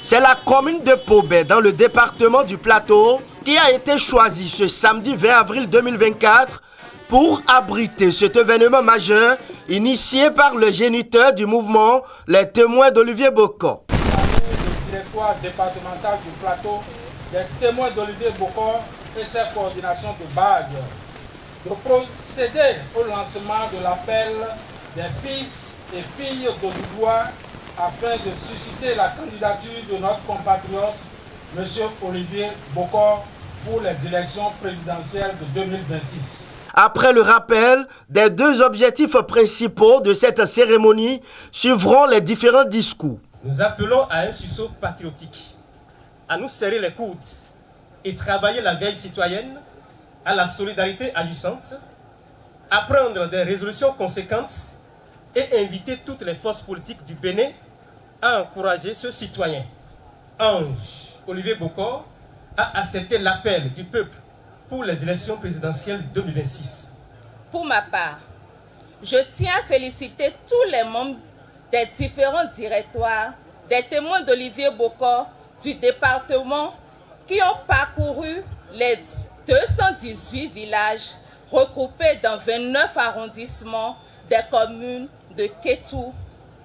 C'est la commune de Pobé, dans le département du Plateau, qui a été choisie ce samedi 20 avril 2024 pour abriter cet événement majeur initié par le géniteur du mouvement, les témoins d'Olivier Bokor. Le directoire départemental du Plateau, les témoins d'Olivier Bokor et ses coordinations de base, de procéder au lancement de l'appel des fils et filles d'Odoudoua afin de susciter la candidature de notre compatriote, M. Olivier Bokor, pour les élections présidentielles de 2026. Après le rappel des deux objectifs principaux de cette cérémonie, suivront les différents discours. Nous appelons à un sursaut patriotique, à nous serrer les coudes et travailler la veille citoyenne, à la solidarité agissante, à prendre des résolutions conséquentes et inviter toutes les forces politiques du Bénin à encourager ce citoyen, Ange Olivier Bokor, à accepter l'appel du peuple pour les élections présidentielles 2026. Pour ma part, je tiens à féliciter tous les membres des différents directoires des témoins d'Olivier Bokor du département qui ont parcouru les 218 villages regroupés dans 29 arrondissements des communes de Kétou,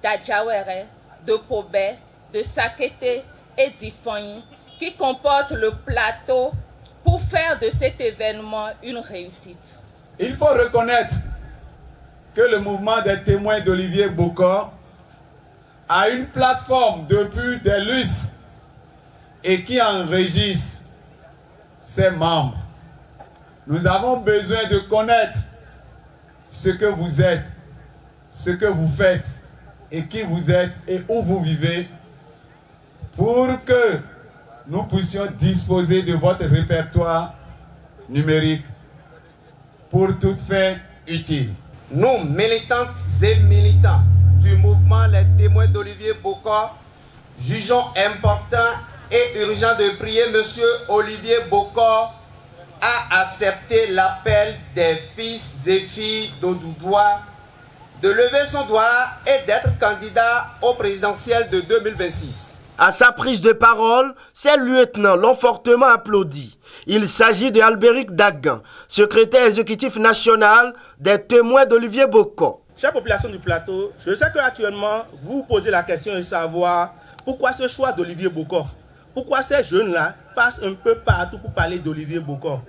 d'Adjawere, de Pobé, de Sakété et d'Ifonyi qui comportent le plateau pour faire de cet événement une réussite. Il faut reconnaître que le mouvement des témoins d'Olivier Bokor a une plateforme depuis des lustres et qui enregistre ses membres. Nous avons besoin de connaître ce que vous êtes, ce que vous faites et qui vous êtes et où vous vivez pour que nous puissions disposer de votre répertoire numérique pour toute fin utile. Nous, militantes et militants du mouvement Les Témoins d'Olivier Bokor, jugeons important et urgent de prier M. Olivier Bokor à accepter l'appel des fils et filles d'Odoudoua, de lever son doigt et d'être candidat au présidentiel de 2026. À sa prise de parole, ces lieutenants l'ont fortement applaudi. Il s'agit de Albéric Dagan, secrétaire exécutif national des témoins d'Olivier Bokor. Chère population du plateau, je sais qu'actuellement, vous vous posez la question de savoir pourquoi ce choix d'Olivier Bokor. Pourquoi ces jeunes-là passent un peu partout pour parler d'Olivier Bokor.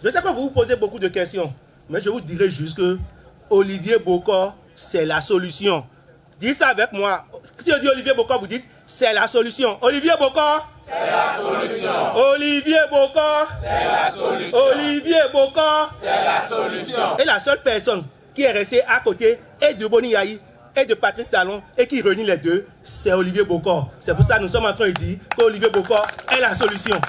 Je sais que vous vous posez beaucoup de questions, mais je vous dirai juste que Olivier Bokor, c'est la solution. Dites ça avec moi. Si je dis Olivier Bokor, vous dites c'est la solution. Olivier Bokor, c'est la solution. Olivier Bokor, c'est la solution. Olivier Bokor, c'est la solution. Et la seule personne qui est restée à côté et de Boni Yahi et de Patrice Talon et qui réunit les deux, c'est Olivier Bokor. C'est pour ça que nous sommes en train de dire qu'Olivier Bokor est la solution.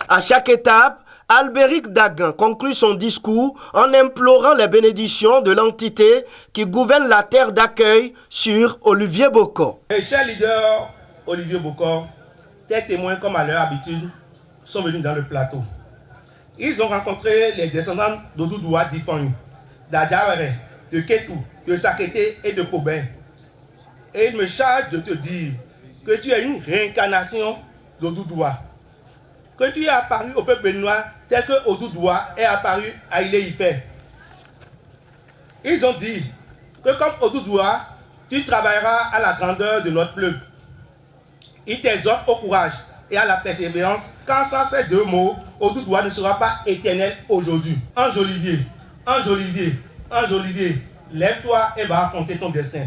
À chaque étape, Albéric Dagan conclut son discours en implorant les bénédictions de l'entité qui gouverne la terre d'accueil sur Olivier Bokor. Et chers leaders, Olivier Bokor, tes témoins comme à leur habitude sont venus dans le plateau. Ils ont rencontré les descendants d'Odoudoua, d'Ifonyi, d'Adjawere, de Kétou, de Sakété et de Pobé. Et il me charge de te dire que tu es une réincarnation d'Odoudoua. Que tu es apparu au peuple béninois tel que Odoudoua est apparu à Ile-Ife. Ils ont dit que comme Odoudoua, tu travailleras à la grandeur de notre peuple. Ils t'exhortent au courage et à la persévérance, quand sans ces deux mots, Odoudoua ne sera pas éternel aujourd'hui. Ange Olivier, Ange Olivier, Ange Olivier, lève-toi et va affronter ton destin.